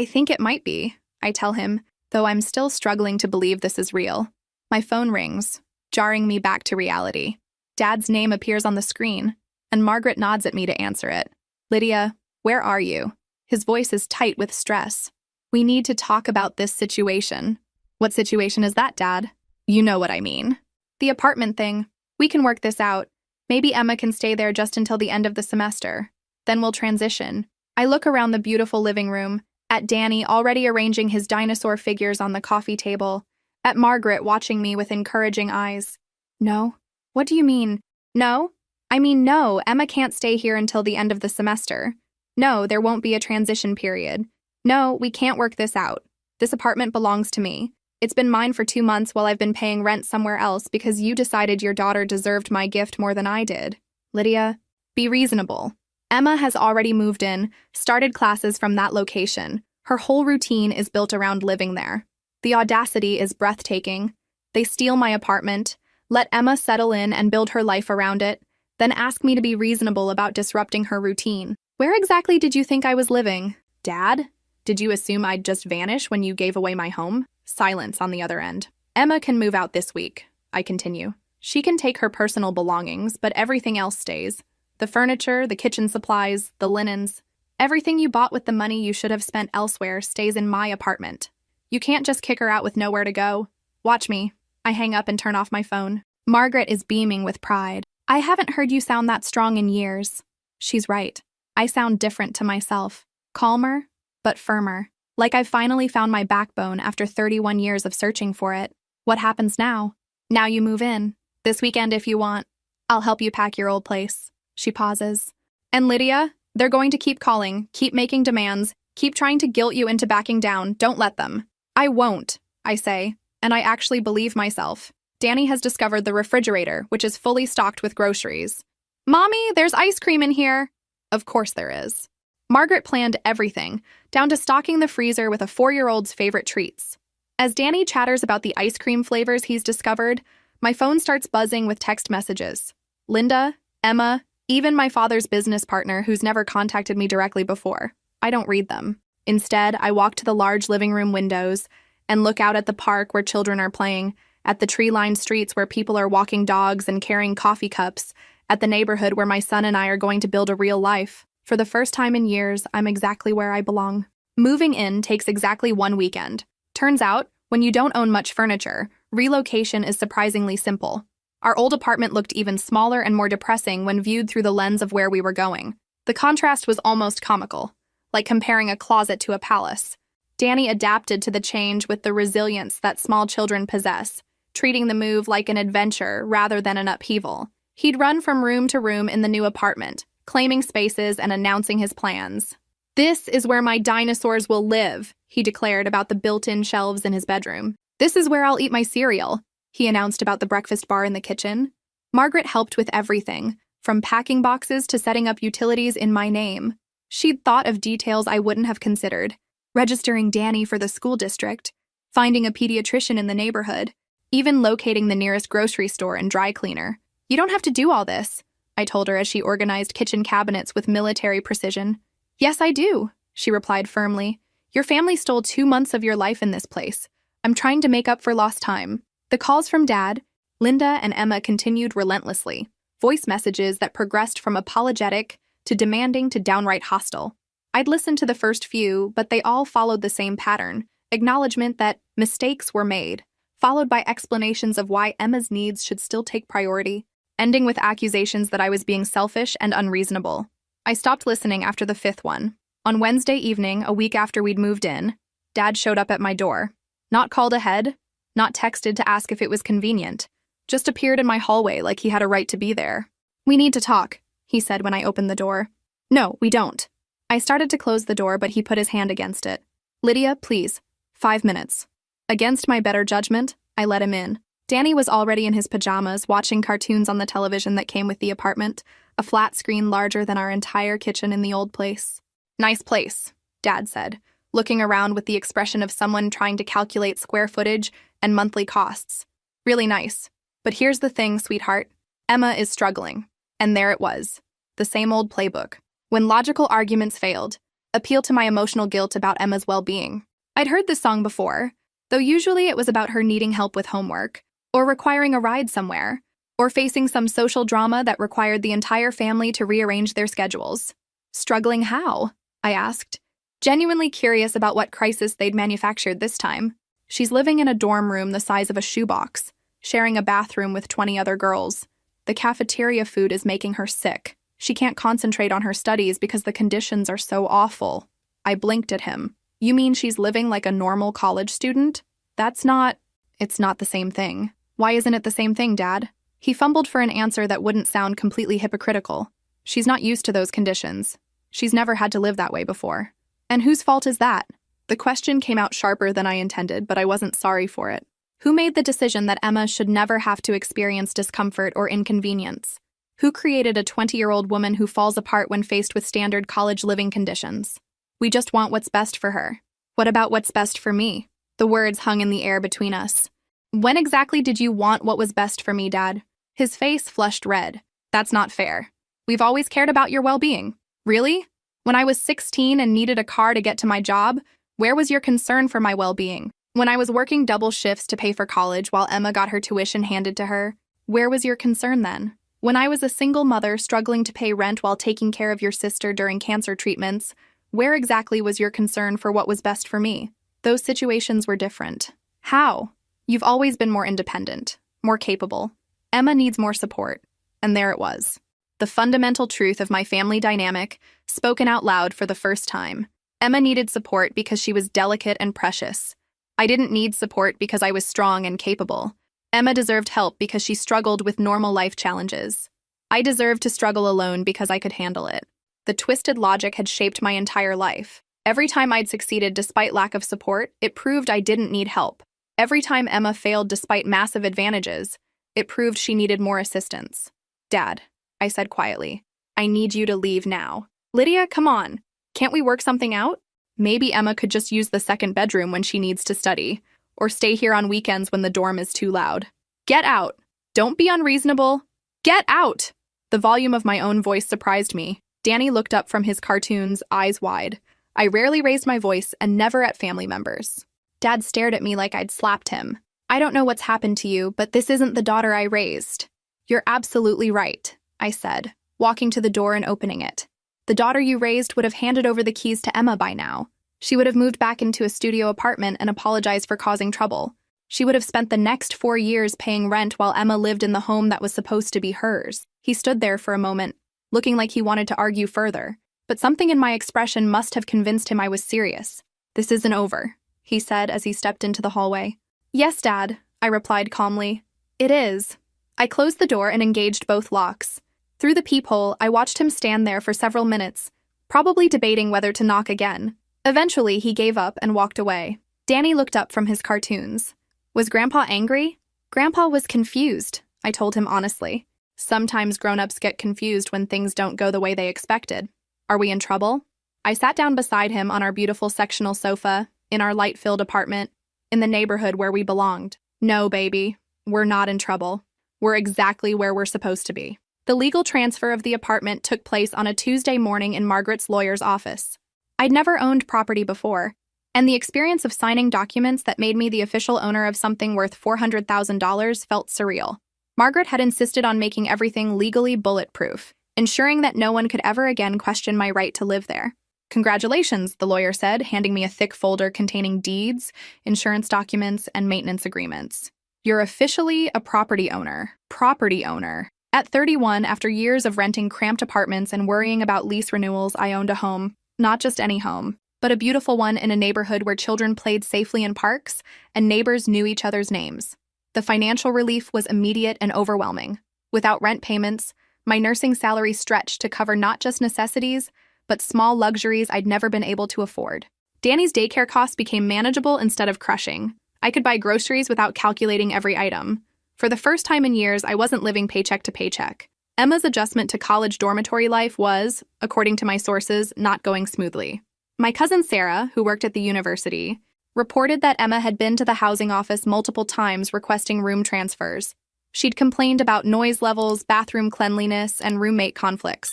think it might be," I tell him, though I'm still struggling to believe this is real. My phone rings, jarring me back to reality. Dad's name appears on the screen, and Margaret nods at me to answer it. "Lydia, where are you?" His voice is tight with stress. "We need to talk about this situation." "What situation is that, Dad?" "You know what I mean." "The apartment thing. We can work this out. Maybe Emma can stay there just until the end of the semester. Then we'll transition." I look around the beautiful living room, at Danny already arranging his dinosaur figures on the coffee table, at Margaret watching me with encouraging eyes. "No? What do you mean? No? I mean, no, Emma can't stay here until the end of the semester. No, there won't be a transition period. No, we can't work this out. This apartment belongs to me. It's been mine for 2 months while I've been paying rent somewhere else because you decided your daughter deserved my gift more than I did. Lydia, be reasonable. Emma has already moved in, started classes from that location. Her whole routine is built around living there. The audacity is breathtaking. They steal my apartment, let Emma settle in and build her life around it, then ask me to be reasonable about disrupting her routine. Where exactly did you think I was living? Dad? Did you assume I'd just vanish when you gave away my home?" Silence on the other end. "Emma can move out this week," I continue. "She can take her personal belongings, but everything else stays. The furniture, the kitchen supplies, the linens. Everything you bought with the money you should have spent elsewhere stays in my apartment. You can't just kick her out with nowhere to go. Watch me." I hang up and turn off my phone. Margaret is beaming with pride. "I haven't heard you sound that strong in years." She's right. I sound different to myself. Calmer, but firmer. Like I've finally found my backbone after 31 years of searching for it. "What happens now?" "Now you move in. This weekend if you want. I'll help you pack your old place." She pauses. "And Lydia, they're going to keep calling, keep making demands, keep trying to guilt you into backing down. Don't let them." "I won't," I say, and I actually believe myself. Danny has discovered the refrigerator, which is fully stocked with groceries. "Mommy, there's ice cream in here." Of course there is. Margaret planned everything, down to stocking the freezer with a 4-year-old's favorite treats. As Danny chatters about the ice cream flavors he's discovered, my phone starts buzzing with text messages. Linda, Emma, even my father's business partner who's never contacted me directly before. I don't read them. Instead, I walk to the large living room windows and look out at the park where children are playing, at the tree-lined streets where people are walking dogs and carrying coffee cups, at the neighborhood where my son and I are going to build a real life. For the first time in years, I'm exactly where I belong. Moving in takes exactly 1 weekend. Turns out, when you don't own much furniture, relocation is surprisingly simple. Our old apartment looked even smaller and more depressing when viewed through the lens of where we were going. The contrast was almost comical, like comparing a closet to a palace. Danny adapted to the change with the resilience that small children possess, treating the move like an adventure rather than an upheaval. He'd run from room to room in the new apartment, claiming spaces and announcing his plans. "This is where my dinosaurs will live," he declared about the built-in shelves in his bedroom. "This is where I'll eat my cereal," he announced about the breakfast bar in the kitchen. Margaret helped with everything, from packing boxes to setting up utilities in my name. She'd thought of details I wouldn't have considered, registering Danny for the school district, finding a pediatrician in the neighborhood, even locating the nearest grocery store and dry cleaner. "You don't have to do all this," I told her as she organized kitchen cabinets with military precision. "Yes, I do," she replied firmly. "Your family stole 2 months of your life in this place. I'm trying to make up for lost time." The calls from Dad, Linda, and Emma continued relentlessly, voice messages that progressed from apologetic to demanding to downright hostile. I'd listened to the first few, but they all followed the same pattern: acknowledgement that mistakes were made, followed by explanations of why Emma's needs should still take priority, ending with accusations that I was being selfish and unreasonable. I stopped listening after the 5th one. On Wednesday evening, a week after we'd moved in, Dad showed up at my door. Not called ahead, not texted to ask if it was convenient, just appeared in my hallway like he had a right to be there. "We need to talk," he said when I opened the door. "No, we don't." I started to close the door, but he put his hand against it. "Lydia, please. 5 minutes." Against my better judgment, I let him in. Danny was already in his pajamas, watching cartoons on the television that came with the apartment, a flat screen larger than our entire kitchen in the old place. "Nice place," Dad said, looking around with the expression of someone trying to calculate square footage and monthly costs. "Really nice. But here's the thing, sweetheart. Emma is struggling." And there it was, the same old playbook. When logical arguments failed, appeal to my emotional guilt about Emma's well-being. I'd heard this song before, though usually it was about her needing help with homework, or requiring a ride somewhere, or facing some social drama that required the entire family to rearrange their schedules. Struggling how? I asked, genuinely curious about what crisis they'd manufactured this time. "She's living in a dorm room the size of a shoebox, sharing a bathroom with 20 other girls. The cafeteria food is making her sick. She can't concentrate on her studies because the conditions are so awful." I blinked at him. "You mean she's living like a normal college student? It's not the same thing." "Why isn't it the same thing, Dad?" He fumbled for an answer that wouldn't sound completely hypocritical. "She's not used to those conditions. She's never had to live that way before." "And whose fault is that?" The question came out sharper than I intended, but I wasn't sorry for it. Who made the decision that Emma should never have to experience discomfort or inconvenience? Who created a 20-year-old woman who falls apart when faced with standard college living conditions? "We just want what's best for her." "What about what's best for me?" The words hung in the air between us. "When exactly did you want what was best for me, Dad?" His face flushed red. "That's not fair. We've always cared about your well-being." "Really? When I was 16 and needed a car to get to my job, where was your concern for my well-being? When I was working double shifts to pay for college while Emma got her tuition handed to her, where was your concern then? When I was a single mother struggling to pay rent while taking care of your sister during cancer treatments, where exactly was your concern for what was best for me? Those situations were different." "How?" "You've always been more independent, more capable. Emma needs more support." And there it was. The fundamental truth of my family dynamic, spoken out loud for the first time. Emma needed support because she was delicate and precious. I didn't need support because I was strong and capable. Emma deserved help because she struggled with normal life challenges. I deserved to struggle alone because I could handle it. The twisted logic had shaped my entire life. Every time I'd succeeded despite lack of support, it proved I didn't need help. Every time Emma failed despite massive advantages, it proved she needed more assistance. "Dad," I said quietly, "I need you to leave now." "Lydia, come on. Can't we work something out? Maybe Emma could just use the second bedroom when she needs to study, or stay here on weekends when the dorm is too loud." "Get out. Don't be unreasonable. Get out." The volume of my own voice surprised me. Danny looked up from his cartoons, eyes wide. I rarely raised my voice, and never at family members. Dad stared at me like I'd slapped him. "I don't know what's happened to you, but this isn't the daughter I raised." "You're absolutely right," I said, walking to the door and opening it. "The daughter you raised would have handed over the keys to Emma by now. She would have moved back into a studio apartment and apologized for causing trouble. She would have spent the next 4 years paying rent while Emma lived in the home that was supposed to be hers. He stood there for a moment, looking like he wanted to argue further, but something in my expression must have convinced him I was serious. "This isn't over," he said as he stepped into the hallway. "Yes, Dad," I replied calmly. "It is." I closed the door and engaged both locks. Through the peephole, I watched him stand there for several minutes, probably debating whether to knock again. Eventually, he gave up and walked away. Danny looked up from his cartoons. Was Grandpa angry? Grandpa was confused, I told him honestly. Sometimes grown-ups get confused when things don't go the way they expected. Are we in trouble? I sat down beside him on our beautiful sectional sofa, in our light-filled apartment, in the neighborhood where we belonged. No, baby, we're not in trouble. We're exactly where we're supposed to be. The legal transfer of the apartment took place on a Tuesday morning in Margaret's lawyer's office. I'd never owned property before, and the experience of signing documents that made me the official owner of something worth $400,000 felt surreal. Margaret had insisted on making everything legally bulletproof, ensuring that no one could ever again question my right to live there. "Congratulations," the lawyer said, handing me a thick folder containing deeds, insurance documents, and maintenance agreements. "You're officially a property owner." Property owner. At 31, after years of renting cramped apartments and worrying about lease renewals, I owned a home. Not just any home, but a beautiful one in a neighborhood where children played safely in parks and neighbors knew each other's names. The financial relief was immediate and overwhelming. Without rent payments, my nursing salary stretched to cover not just necessities, but small luxuries I'd never been able to afford. Danny's daycare costs became manageable instead of crushing. I could buy groceries without calculating every item. For the first time in years, I wasn't living paycheck to paycheck. Emma's adjustment to college dormitory life was, according to my sources, not going smoothly. My cousin Sarah, who worked at the university, reported that Emma had been to the housing office multiple times requesting room transfers. She'd complained about noise levels, bathroom cleanliness, and roommate conflicts.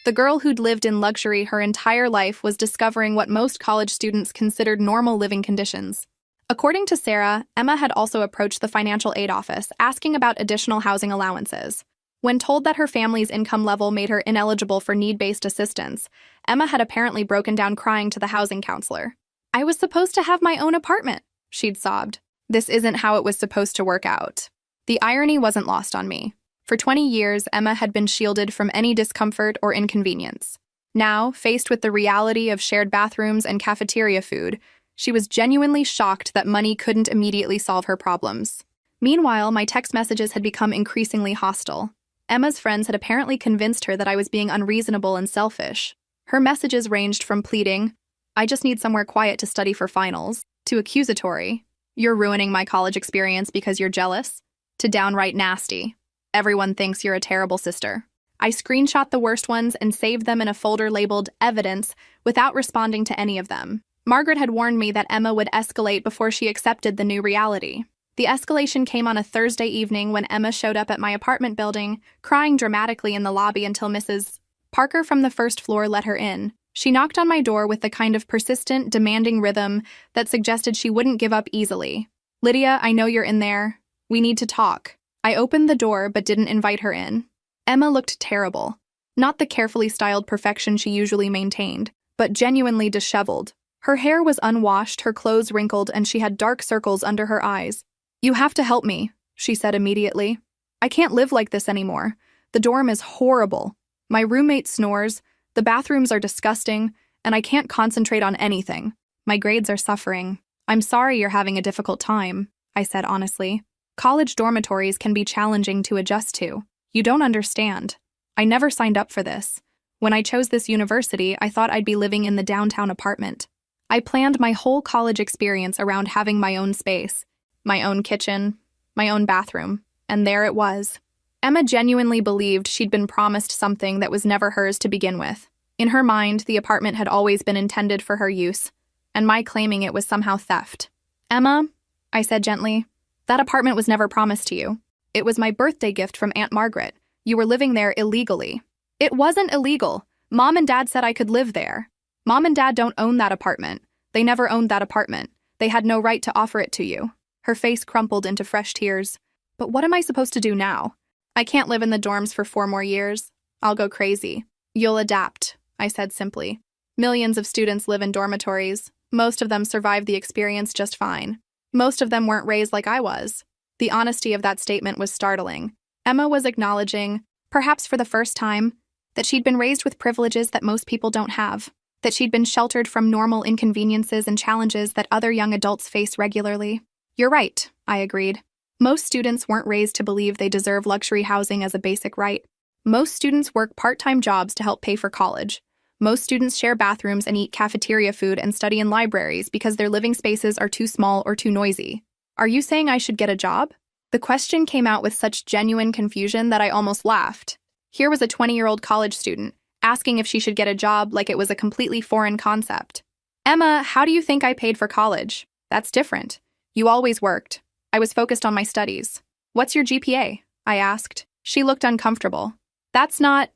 The girl who'd lived in luxury her entire life was discovering what most college students considered normal living conditions. According to Sarah, Emma had also approached the financial aid office, asking about additional housing allowances. When told that her family's income level made her ineligible for need-based assistance, Emma had apparently broken down crying to the housing counselor. "I was supposed to have my own apartment," she'd sobbed. "This isn't how it was supposed to work out." The irony wasn't lost on me. For 20 years, Emma had been shielded from any discomfort or inconvenience. Now, faced with the reality of shared bathrooms and cafeteria food, she was genuinely shocked that money couldn't immediately solve her problems. Meanwhile, my text messages had become increasingly hostile. Emma's friends had apparently convinced her that I was being unreasonable and selfish. Her messages ranged from pleading, "I just need somewhere quiet to study for finals," to accusatory, "You're ruining my college experience because you're jealous," to downright nasty, "Everyone thinks you're a terrible sister." I screenshot the worst ones and saved them in a folder labeled Evidence without responding to any of them. Margaret had warned me that Emma would escalate before she accepted the new reality. The escalation came on a Thursday evening when Emma showed up at my apartment building, crying dramatically in the lobby until Mrs. Parker from the first floor let her in. She knocked on my door with the kind of persistent, demanding rhythm that suggested she wouldn't give up easily. "Lydia, I know you're in there. We need to talk." I opened the door but didn't invite her in. Emma looked terrible. Not the carefully styled perfection she usually maintained, but genuinely disheveled. Her hair was unwashed, her clothes wrinkled, and she had dark circles under her eyes. "You have to help me," she said immediately. "I can't live like this anymore. The dorm is horrible. My roommate snores, the bathrooms are disgusting, and I can't concentrate on anything. My grades are suffering. I'm sorry you're having a difficult time," I said honestly. "College dormitories can be challenging to adjust to. You don't understand. I never signed up for this. When I chose this university, I thought I'd be living in the downtown apartment. I planned my whole college experience around having my own space, my own kitchen, my own bathroom, and there it was." Emma genuinely believed she'd been promised something that was never hers to begin with. In her mind, the apartment had always been intended for her use, and my claiming it was somehow theft. "Emma," I said gently, "that apartment was never promised to you. It was my birthday gift from Aunt Margaret. You were living there illegally." "It wasn't illegal. Mom and Dad said I could live there." "Mom and Dad don't own that apartment. They never owned that apartment. They had no right to offer it to you." Her face crumpled into fresh tears. "But what am I supposed to do now? I can't live in the dorms for 4 more years. I'll go crazy." "You'll adapt," I said simply. "Millions of students live in dormitories. Most of them survive the experience just fine. Most of them weren't raised like I was. The honesty of that statement was startling. Emma was acknowledging, perhaps for the first time, that she'd been raised with privileges that most people don't have, that she'd been sheltered from normal inconveniences and challenges that other young adults face regularly. You're right, I agreed. Most students weren't raised to believe they deserve luxury housing as a basic right. Most students work part-time jobs to help pay for college. Most students share bathrooms and eat cafeteria food and study in libraries because their living spaces are too small or too noisy. Are you saying I should get a job? The question came out with such genuine confusion that I almost laughed. Here was a 20-year-old college student asking if she should get a job like it was a completely foreign concept. Emma, how do you think I paid for college? That's different. You always worked. I was focused on my studies. What's your GPA? I asked. She looked uncomfortable. It's not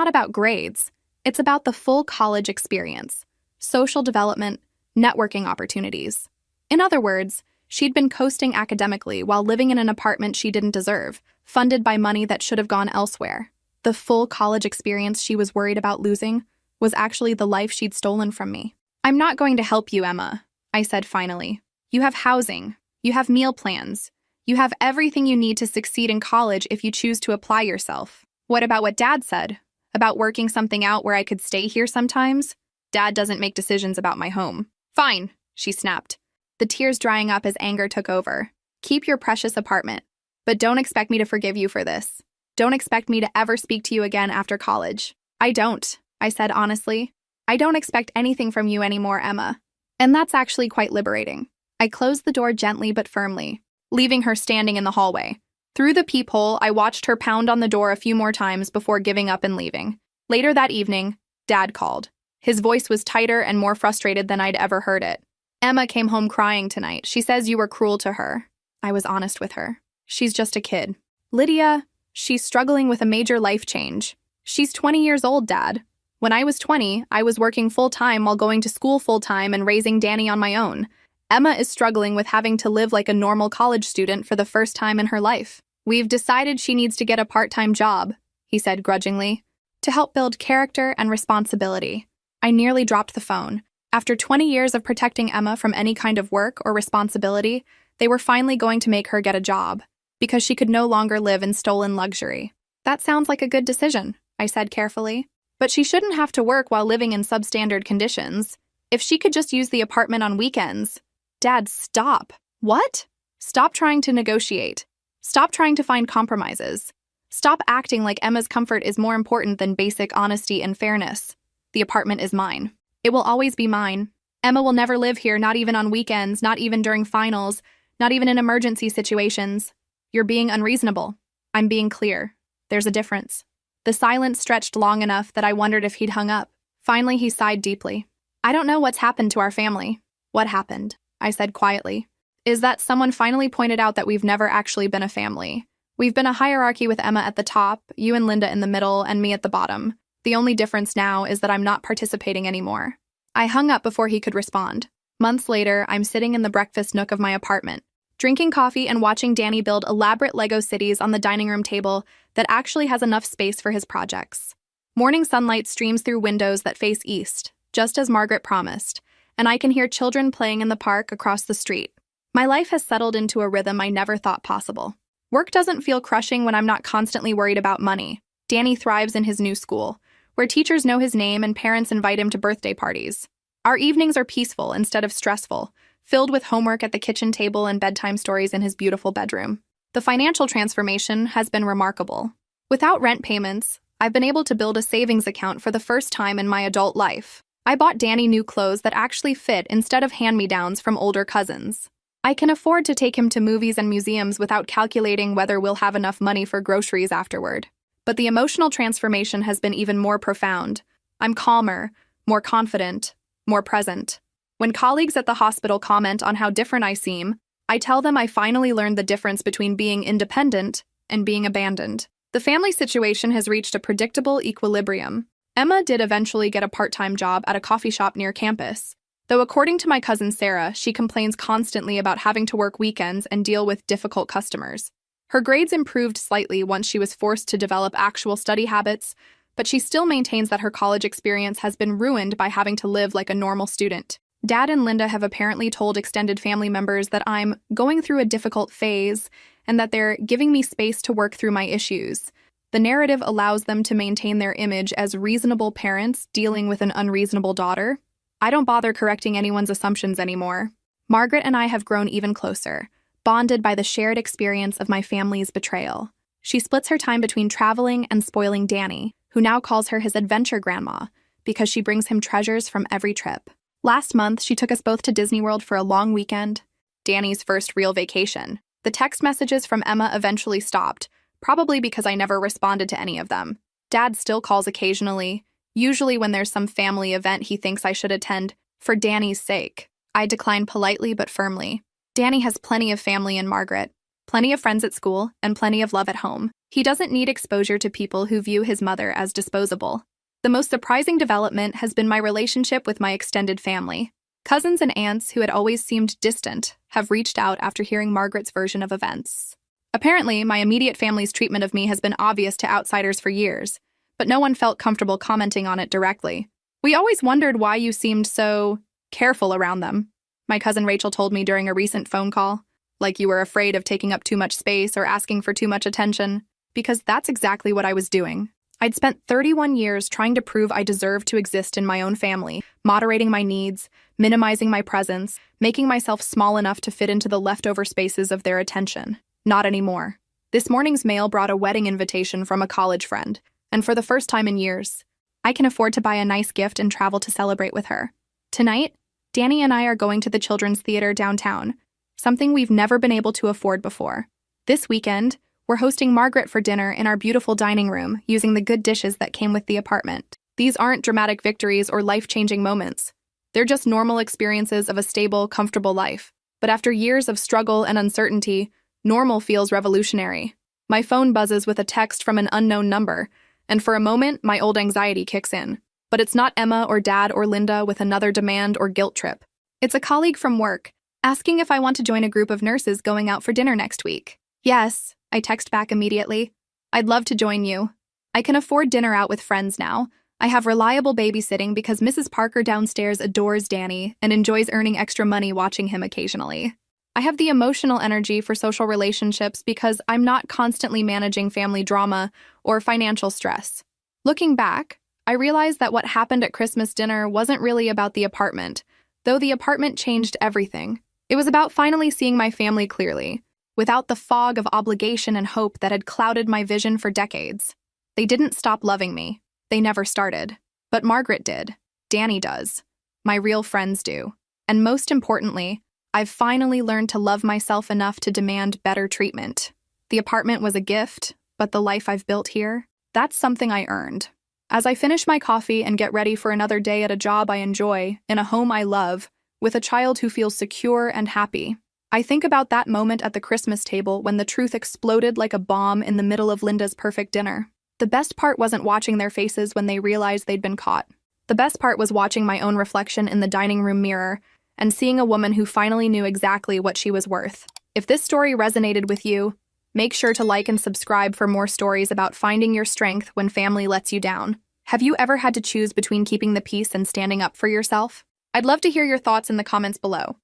about grades. It's about the full college experience, social development, networking opportunities. In other words, she'd been coasting academically while living in an apartment she didn't deserve, funded by money that should have gone elsewhere. The full college experience she was worried about losing was actually the life she'd stolen from me. I'm not going to help you, Emma, I said finally. You have housing. You have meal plans. You have everything you need to succeed in college if you choose to apply yourself. What about what Dad said? About working something out where I could stay here sometimes? Dad doesn't make decisions about my home. Fine, she snapped, the tears drying up as anger took over. Keep your precious apartment. But don't expect me to forgive you for this. Don't expect me to ever speak to you again after college. I don't, I said honestly. I don't expect anything from you anymore, Emma. And that's actually quite liberating. I closed the door gently but firmly, leaving her standing in the hallway. Through the peephole, I watched her pound on the door a few more times before giving up and leaving. Later that evening, Dad called. His voice was tighter and more frustrated than I'd ever heard it. Emma came home crying tonight. She says you were cruel to her. I was honest with her. She's just a kid. Lydia, she's struggling with a major life change. She's 20 years old, Dad. When I was 20, I was working full-time while going to school full-time and raising Danny on my own. Emma is struggling with having to live like a normal college student for the first time in her life. We've decided she needs to get a part-time job, he said grudgingly, to help build character and responsibility. I nearly dropped the phone. After 20 years of protecting Emma from any kind of work or responsibility, they were finally going to make her get a job, because she could no longer live in stolen luxury. That sounds like a good decision, I said carefully. But she shouldn't have to work while living in substandard conditions. If she could just use the apartment on weekends. Dad, stop. What? Stop trying to negotiate. Stop trying to find compromises. Stop acting like Emma's comfort is more important than basic honesty and fairness. The apartment is mine. It will always be mine. Emma will never live here, not even on weekends, not even during finals, not even in emergency situations. You're being unreasonable. I'm being clear. There's a difference. The silence stretched long enough that I wondered if he'd hung up. Finally, he sighed deeply. I don't know what's happened to our family. What happened? I said quietly. Is that someone finally pointed out that we've never actually been a family. We've been a hierarchy with Emma at the top, you and Linda in the middle, and me at the bottom. The only difference now is that I'm not participating anymore. I hung up before he could respond. Months later, I'm sitting in the breakfast nook of my apartment, drinking coffee and watching Danny build elaborate Lego cities on the dining room table that actually has enough space for his projects. Morning sunlight streams through windows that face east, just as Margaret promised, and I can hear children playing in the park across the street. My life has settled into a rhythm I never thought possible. Work doesn't feel crushing when I'm not constantly worried about money. Danny thrives in his new school, where teachers know his name and parents invite him to birthday parties. Our evenings are peaceful instead of stressful, filled with homework at the kitchen table and bedtime stories in his beautiful bedroom. The financial transformation has been remarkable. Without rent payments, I've been able to build a savings account for the first time in my adult life. I bought Danny new clothes that actually fit instead of hand-me-downs from older cousins. I can afford to take him to movies and museums without calculating whether we'll have enough money for groceries afterward. But the emotional transformation has been even more profound. I'm calmer, more confident, more present. When colleagues at the hospital comment on how different I seem, I tell them I finally learned the difference between being independent and being abandoned. The family situation has reached a predictable equilibrium. Emma did eventually get a part-time job at a coffee shop near campus, though according to my cousin Sarah, she complains constantly about having to work weekends and deal with difficult customers. Her grades improved slightly once she was forced to develop actual study habits, but she still maintains that her college experience has been ruined by having to live like a normal student. Dad and Linda have apparently told extended family members that I'm going through a difficult phase and that they're giving me space to work through my issues. The narrative allows them to maintain their image as reasonable parents dealing with an unreasonable daughter. I don't bother correcting anyone's assumptions anymore. Margaret and I have grown even closer, bonded by the shared experience of my family's betrayal. She splits her time between traveling and spoiling Danny, who now calls her his adventure grandma, because she brings him treasures from every trip. Last month, she took us both to Disney World for a long weekend, Danny's first real vacation. The text messages from Emma eventually stopped, probably because I never responded to any of them. Dad still calls occasionally, usually when there's some family event he thinks I should attend, for Danny's sake. I decline politely but firmly. Danny has plenty of family in Margaret, plenty of friends at school, and plenty of love at home. He doesn't need exposure to people who view his mother as disposable. The most surprising development has been my relationship with my extended family. Cousins and aunts who had always seemed distant have reached out after hearing Margaret's version of events. Apparently, my immediate family's treatment of me has been obvious to outsiders for years, but no one felt comfortable commenting on it directly. We always wondered why you seemed so careful around them, my cousin Rachel told me during a recent phone call, like you were afraid of taking up too much space or asking for too much attention, because that's exactly what I was doing. I'd spent 31 years trying to prove I deserved to exist in my own family, moderating my needs, minimizing my presence, making myself small enough to fit into the leftover spaces of their attention. Not anymore. This morning's mail brought a wedding invitation from a college friend, and for the first time in years, I can afford to buy a nice gift and travel to celebrate with her. Tonight, Danny and I are going to the Children's Theater downtown, something we've never been able to afford before. This weekend, we're hosting Margaret for dinner in our beautiful dining room using the good dishes that came with the apartment. These aren't dramatic victories or life-changing moments. They're just normal experiences of a stable, comfortable life. But after years of struggle and uncertainty, normal feels revolutionary. My phone buzzes with a text from an unknown number, and for a moment, my old anxiety kicks in. But it's not Emma or Dad or Linda with another demand or guilt trip. It's a colleague from work, asking if I want to join a group of nurses going out for dinner next week. Yes, I text back immediately. I'd love to join you. I can afford dinner out with friends now. I have reliable babysitting because Mrs. Parker downstairs adores Danny and enjoys earning extra money watching him occasionally. I have the emotional energy for social relationships because I'm not constantly managing family drama or financial stress. Looking back, I realized that what happened at Christmas dinner wasn't really about the apartment, though the apartment changed everything. It was about finally seeing my family clearly, without the fog of obligation and hope that had clouded my vision for decades. They didn't stop loving me. They never started. But Margaret did. Danny does. My real friends do. And most importantly, I've finally learned to love myself enough to demand better treatment. The apartment was a gift, but the life I've built here, that's something I earned. As I finish my coffee and get ready for another day at a job I enjoy, in a home I love, with a child who feels secure and happy, I think about that moment at the Christmas table when the truth exploded like a bomb in the middle of Linda's perfect dinner. The best part wasn't watching their faces when they realized they'd been caught. The best part was watching my own reflection in the dining room mirror and seeing a woman who finally knew exactly what she was worth. If this story resonated with you, make sure to like and subscribe for more stories about finding your strength when family lets you down. Have you ever had to choose between keeping the peace and standing up for yourself? I'd love to hear your thoughts in the comments below.